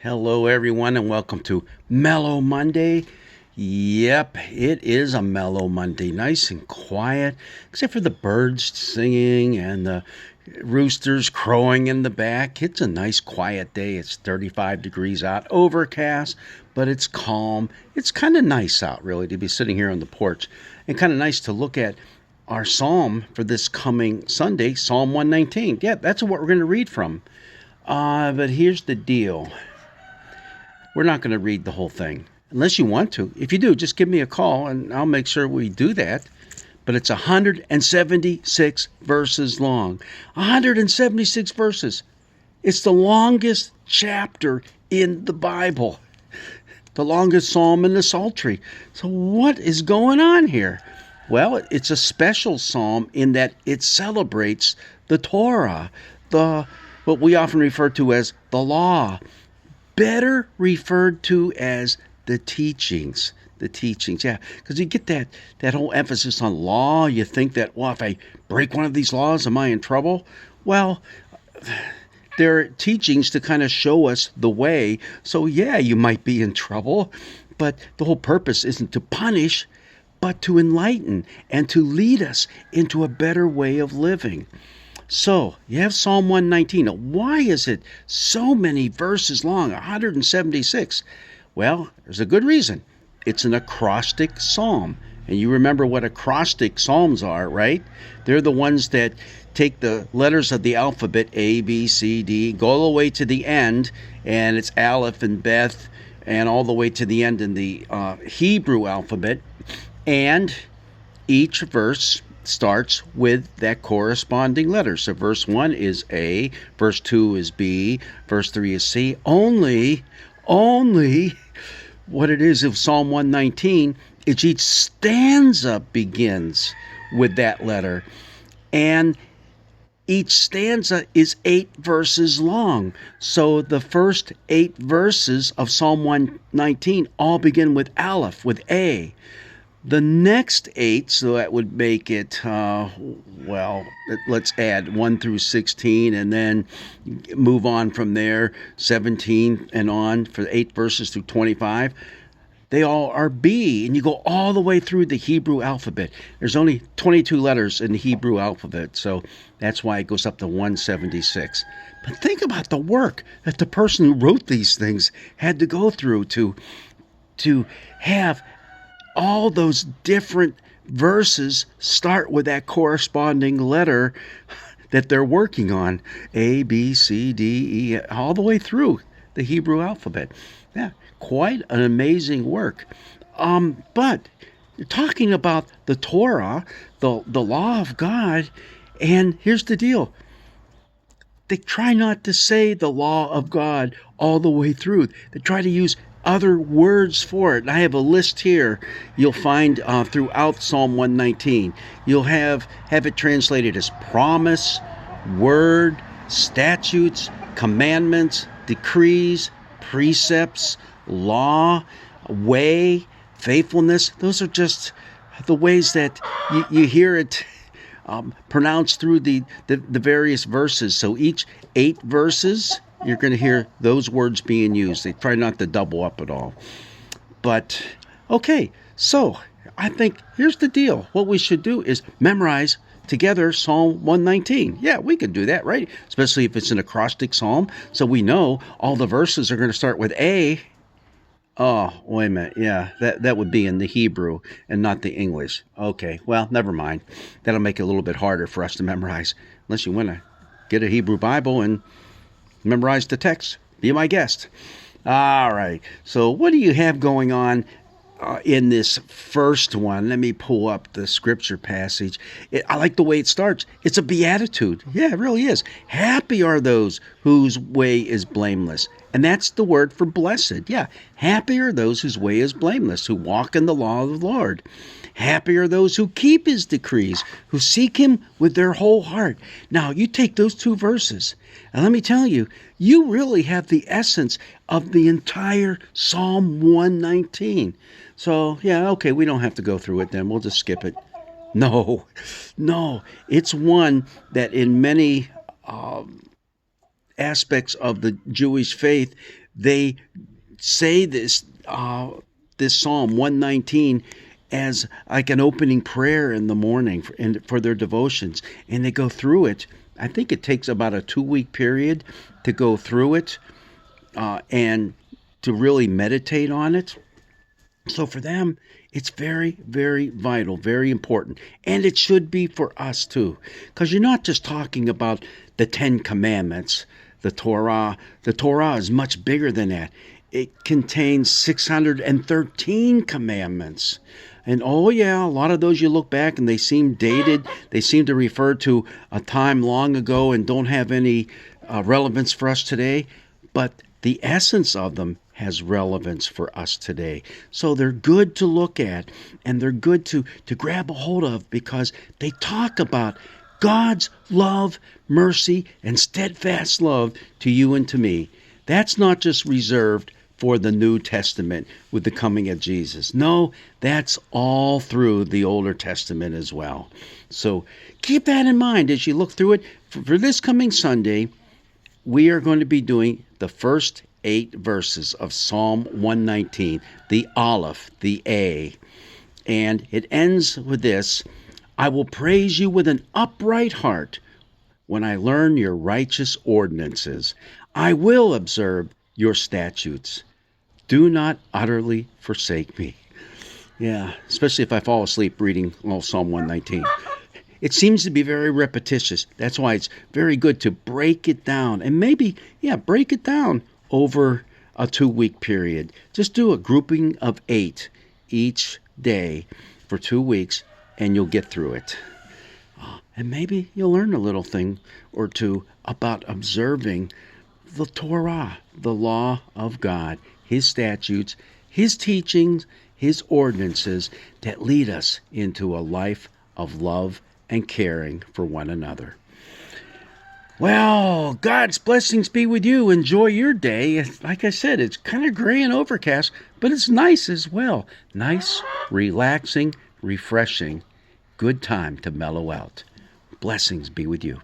Hello, everyone, and welcome to Mellow Monday. Yep, it is a mellow Monday, nice and quiet, except for the birds singing and the roosters crowing in the back. It's a nice quiet day. It's 35 degrees out, overcast, but it's calm. It's kind of nice out, really, to be sitting here on the porch, and kind of nice to look at our psalm for this coming Sunday, Psalm 119. Yeah, that's what we're going to read from. But here's the deal. We're not going to read the whole thing unless you want to. If you do, just give me a call and I'll make sure we do that. But it's 176 verses long. 176 verses. It's the longest chapter in the Bible, the longest psalm in the Psaltery. So, what is going on here? Well, it's a special psalm in that it celebrates the Torah, the what we often refer to as the law, better referred to as the teachings. The teachings, yeah, because you get that whole emphasis on law. You think that, well, if I break one of these laws, am I in trouble? Well, they're teachings to kind of show us the way. So yeah, you might be in trouble, but the whole purpose isn't to punish, but to enlighten and to lead us into a better way of living. So, you have Psalm 119. Now, why is it so many verses long, 176? Well, there's a good reason. It's an acrostic psalm. And you remember what acrostic psalms are, right? They're the ones that take the letters of the alphabet, A, B, C, D, go all the way to the end, and it's Aleph and Beth, and all the way to the end in the Hebrew alphabet. And each verse starts with that corresponding letter. So verse 1 is A, verse 2 is B, verse 3 is C. Only what it is of Psalm 119 is each stanza begins with that letter. And each stanza is 8 verses long. So the first 8 verses of Psalm 119 all begin with Aleph, with A. The next 8, so that would make it, let's add 1 through 16 and then move on from there, 17 and on for 8 verses through 25. They all are B, and you go all the way through the Hebrew alphabet. There's only 22 letters in the Hebrew alphabet, so that's why it goes up to 176. But think about the work that the person who wrote these things had to go through to have all those different verses start with that corresponding letter that they're working on. A, B, C, D, E, all the way through the Hebrew alphabet. Yeah, quite an amazing work. But you're talking about the Torah, the law of God, and here's the deal. They try not to say the law of God all the way through. They try to use other words for it. And I have a list here you'll find throughout Psalm 119. You'll have it translated as promise, word, statutes, commandments, decrees, precepts, law, way, faithfulness. Those are just the ways that you hear it pronounced through the various verses. So each 8 verses, you're going to hear those words being used. They try not to double up at all. But, okay, so I think here's the deal. What we should do is memorize together Psalm 119. Yeah, we could do that, right? Especially if it's an acrostic psalm. So we know all the verses are going to start with A. Oh, wait a minute. Yeah, that would be in the Hebrew and not the English. Okay, well, never mind. That'll make it a little bit harder for us to memorize. Unless you want to get a Hebrew Bible and memorize the text. Be my guest. All right. So what do you have going on in this first one? Let me pull up the scripture passage. I like the way it starts. It's a beatitude. Yeah, it really is. Happy are those whose way is blameless. And that's the word for blessed. Yeah. Happy are those whose way is blameless, who walk in the law of the Lord. Happy are those who keep his decrees, who seek him with their whole heart. Now, you take those 2 verses, and let me tell you, you really have the essence of the entire Psalm 119. So, yeah, okay, we don't have to go through it then. We'll just skip it. No, it's one that in many aspects of the Jewish faith They say this Psalm 119 as like an opening prayer in the morning for their devotions, and they go through it. I think it takes about a 2 week period to go through it and to really meditate on it. So for them, it's very, very vital, very important. And it should be for us too. Because you're not just talking about the Ten Commandments, the Torah. The Torah is much bigger than that. It contains 613 commandments. And oh, yeah, a lot of those you look back and they seem dated. They seem to refer to a time long ago and don't have any relevance for us today. But the essence of them has relevance for us today. So they're good to look at and they're good to grab a hold of because they talk about God's love, mercy, and steadfast love to you and to me. That's not just reserved for the New Testament with the coming of Jesus. No, that's all through the Older Testament as well. So keep that in mind as you look through it. For this coming Sunday, we are going to be doing the first 8 verses of Psalm 119, the Aleph, the A. And it ends with this: I will praise you with an upright heart when I learn your righteous ordinances. I will observe your statutes. Do not utterly forsake me. Yeah, especially if I fall asleep reading Psalm 119. It seems to be very repetitious. That's why it's very good to break it down and maybe, break it down over a 2 week period. Just do a grouping of 8 each day for 2 weeks and you'll get through it. And maybe you'll learn a little thing or two about observing the Torah, the law of God, His statutes, His teachings, His ordinances that lead us into a life of love and caring for one another. Well, God's blessings be with you. Enjoy your day. Like I said, it's kind of gray and overcast, but it's nice as well. Nice, relaxing, refreshing. Good time to mellow out. Blessings be with you.